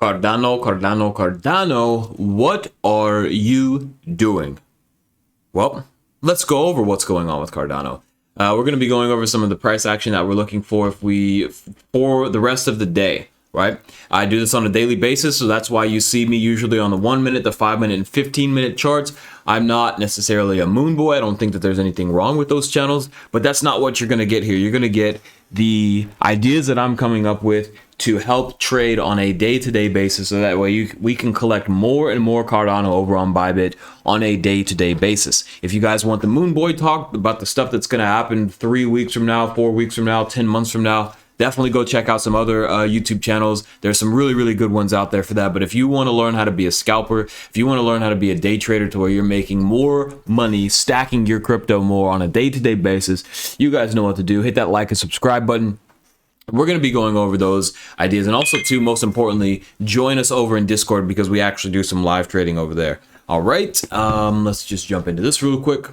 Cardano, Cardano, Cardano, what are you doing? Well, let's go over what's going on with Cardano. We're going to be going over some of the price action that we're looking for for the rest of the day, right? I do this on a daily basis, so that's why you see me usually on the 1 minute, the 5 minute, and 15-minute charts. I'm not necessarily a moon boy. I don't think that there's anything wrong with those channels, but that's not what you're going to get here. You're going to get the ideas that I'm coming up with to help trade on a day-to-day basis, so that way we can collect more and more Cardano over on Bybit on a day-to-day basis. If you guys want the moon boy talk about the stuff that's going to happen 3 weeks from now, 4 weeks from now, 10 months from now, definitely go check out some other YouTube channels. There's some really good ones out there for that. But if you want to learn how to be a scalper, if you want to learn how to be a day trader to where you're making more money, stacking your crypto more on a day-to-day basis, you guys know what to do. Hit that like and subscribe button. We're going to be going over those ideas. And also, too, most importantly, join us over in Discord, because we actually do some live trading over there. All right, let's just jump into this real quick.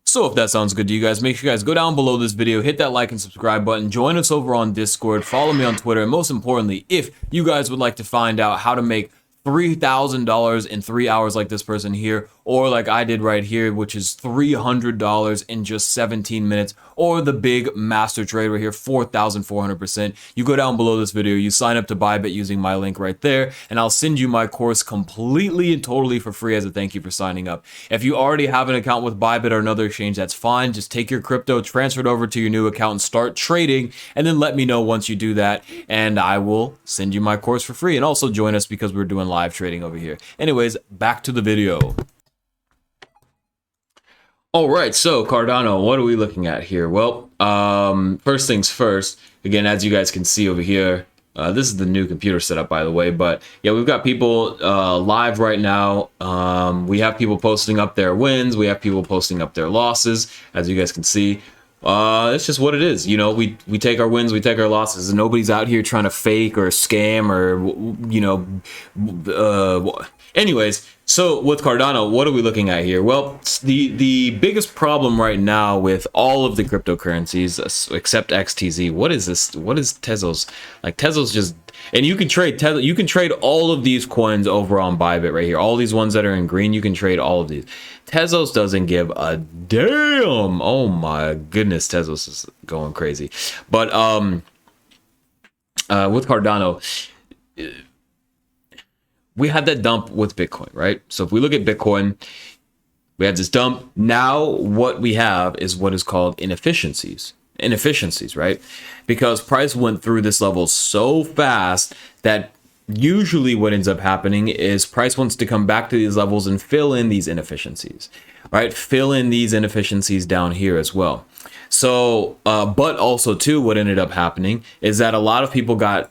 So if that sounds good to you guys, make sure you guys go down below this video, hit that like and subscribe button, join us over on Discord, follow me on Twitter, and most importantly, if you guys would like to find out how to make $3,000 in 3 hours like this person here, or like I did right here, which is $300 in just 17 minutes, or the big master trade right here, 4,400%. You go down below this video, you sign up to Bybit using my link right there, and I'll send you my course completely and totally for free as a thank you for signing up. If you already have an account with Bybit or another exchange, that's fine. Just take your crypto, transfer it over to your new account, and start trading, and then let me know once you do that, and I will send you my course for free. And also join us, because we're doing live trading over here. Anyways, back to the video. All right, so Cardano, what are we looking at here? Well, first things first, again, as you guys can see over here, this is the new computer setup, by the way, but yeah, we've got people live right now. We have people posting up their wins. We have people posting up their losses, as you guys can see. It's just what it is. You know, we take our wins, we take our losses, and nobody's out here trying to fake or scam or, you know, anyways. So with Cardano, what are we looking at here? Well, the biggest problem right now with all of the cryptocurrencies except XTZ, what is this? What is Tezos? Like, Tezos just, and you can trade Tezos, you can trade all of these coins over on Bybit right here. All these ones that are in green, you can trade all of these. Tezos doesn't give a damn. Oh my goodness, Tezos is going crazy. But with Cardano, we had that dump with Bitcoin, right? So if we look at Bitcoin, we have this dump. Now what we have is what is called inefficiencies, right? Because price went through this level so fast that usually what ends up happening is price wants to come back to these levels and fill in these inefficiencies, right? Fill in these inefficiencies down here as well. So, but also too, what ended up happening is that a lot of people got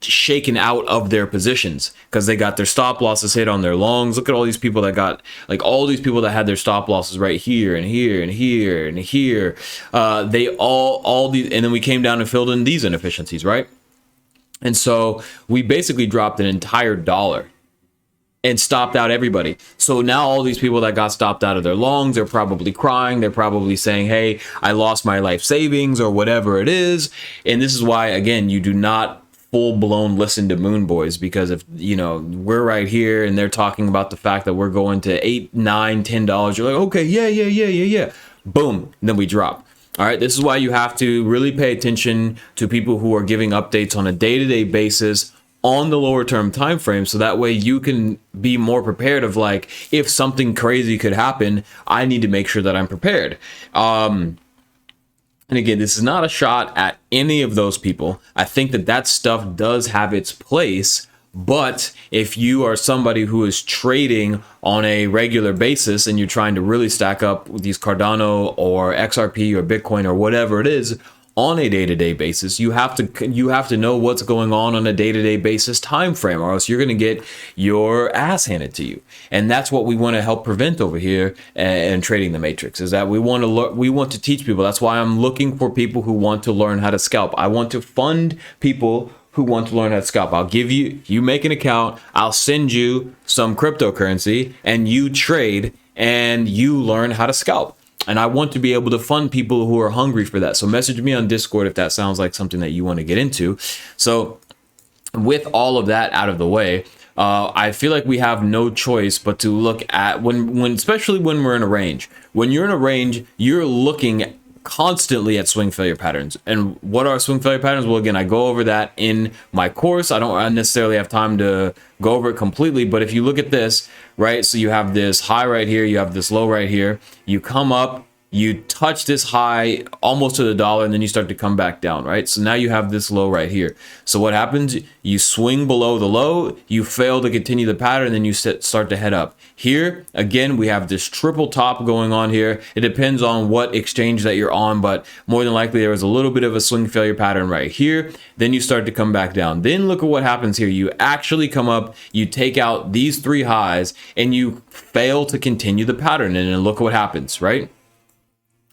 shaken out of their positions because they got their stop losses hit on their longs. Look at all these people that got, like, all these people that had their stop losses right here and here and here and here. They all these, and then we came down and filled in these inefficiencies, right? And so we basically dropped an entire dollar and stopped out everybody. So now all these people that got stopped out of their longs, they're probably crying. They're probably saying, hey, I lost my life savings or whatever it is. And this is why, again, you do not full-blown listen to moon boys, because if, you know, we're right here and they're talking about the fact that we're going to $8, $9, $10, you're like, okay, yeah, boom, and then we drop. All right, this is why you have to really pay attention to people who are giving updates on a day-to-day basis on the lower term time frame, so that way you can be more prepared of, like, if something crazy could happen, I need to make sure that I'm prepared. And again, this is not a shot at any of those people. I think that that stuff does have its place, but if you are somebody who is trading on a regular basis and you're trying to really stack up with these Cardano or XRP or Bitcoin or whatever it is on a day-to-day basis, you have to know what's going on a day-to-day basis time frame, or else you're going to get your ass handed to you. And that's what we want to help prevent over here and trading the matrix, is that we want to teach people. That's why I'm looking for people who want to learn how to scalp. I want to fund people who want to learn how to scalp. I'll give you make an account, I'll send you some cryptocurrency, and you trade and you learn how to scalp. And I want to be able to fund people who are hungry for that. So message me on Discord if that sounds like something that you want to get into. So with all of that out of the way, I feel like we have no choice but to look at when especially when we're in a range. When you're in a range, you're looking constantly at swing failure patterns. And what are swing failure patterns? Well, again, I go over that in my course. I don't necessarily have time to go over it completely, but if you look at this, right? So you have this high right here, you have this low right here. You come up, you touch this high almost to the dollar, and then you start to come back down, right? So now you have this low right here. So what happens? You swing below the low, you fail to continue the pattern, then you start to head up. Here, again, we have this triple top going on here. It depends on what exchange that you're on, but more than likely there was a little bit of a swing failure pattern right here. Then you start to come back down. Then look at what happens here. You actually come up, you take out these three highs, and you fail to continue the pattern. And then look what happens, right?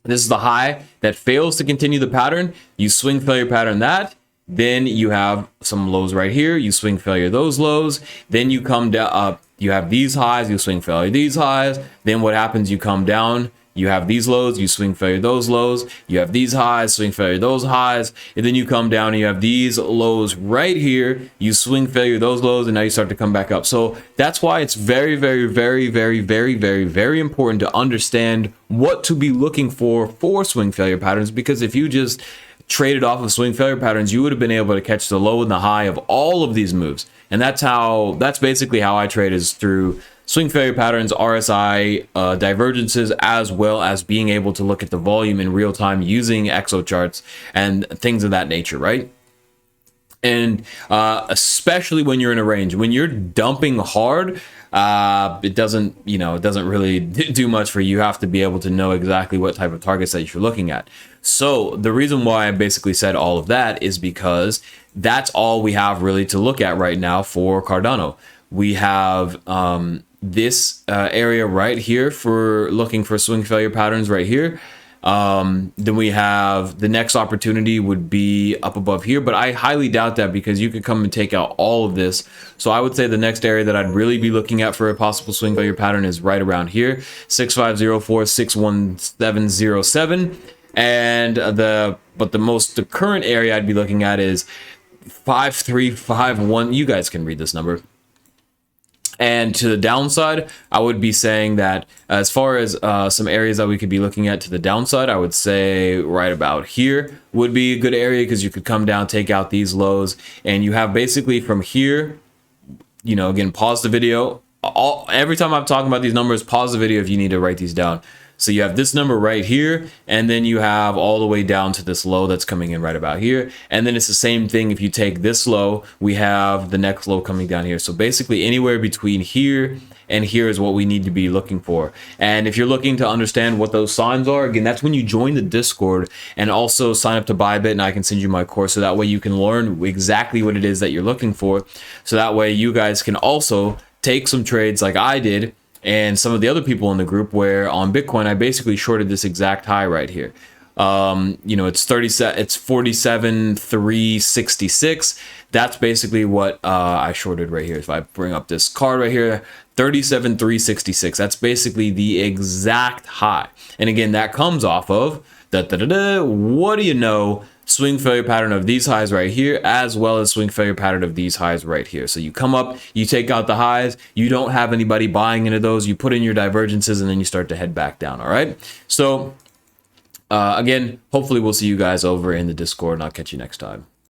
This is the high that fails to continue the pattern. You swing failure pattern that. Then you have some lows right here. You swing failure those lows. Then you come down up. You have these highs. You swing failure these highs. Then what happens? You come down. You have these lows, you swing failure those lows, you have these highs, swing failure those highs, and then you come down and you have these lows right here, you swing failure those lows, and now you start to come back up. So that's why it's very, very, very, very, very, very, very important to understand what to be looking for swing failure patterns, because if you just traded off of swing failure patterns, you would have been able to catch the low and the high of all of these moves. And that's basically how I trade, is through swing failure patterns, RSI, divergences, as well as being able to look at the volume in real time using exo charts and things of that nature, right? And especially when you're in a range, when you're dumping hard, it doesn't really do much for you. You have to be able to know exactly what type of targets that you're looking at. So the reason why I basically said all of that is because that's all we have really to look at right now for Cardano. We have this area right here for looking for swing failure patterns right here. Then we have the next opportunity would be up above here, but I highly doubt that, because you could come and take out all of this. So I would say the next area that I'd really be looking at for a possible swing failure pattern is right around here, 6504, 61707. And the current area I'd be looking at is 5351. You guys can read this number. And to the downside, I would be saying that as far as some areas that we could be looking at to the downside, I would say right about here would be a good area, because you could come down, take out these lows, and you have basically from here, again, pause the video. Every time I'm talking about these numbers, pause the video if you need to write these down. So you have this number right here, and then you have all the way down to this low that's coming in right about here. And then it's the same thing. If you take this low, we have the next low coming down here. So basically anywhere between here and here is what we need to be looking for. And if you're looking to understand what those signs are, again, that's when you join the Discord and also sign up to Bybit, and I can send you my course, so that way you can learn exactly what it is that you're looking for. So that way you guys can also take some trades like I did, and some of the other people in the group, where on Bitcoin I basically shorted this exact high right here. It's 47,366. That's basically what I shorted right here. If I bring up this card right here, 37,366. That's basically the exact high. And again, that comes off of what do you know? Swing failure pattern of these highs right here, as well as swing failure pattern of these highs right here. So you come up, you take out the highs, you don't have anybody buying into those, you put in your divergences, and then you start to head back down. All right. So again, hopefully we'll see you guys over in the Discord, and I'll catch you next time.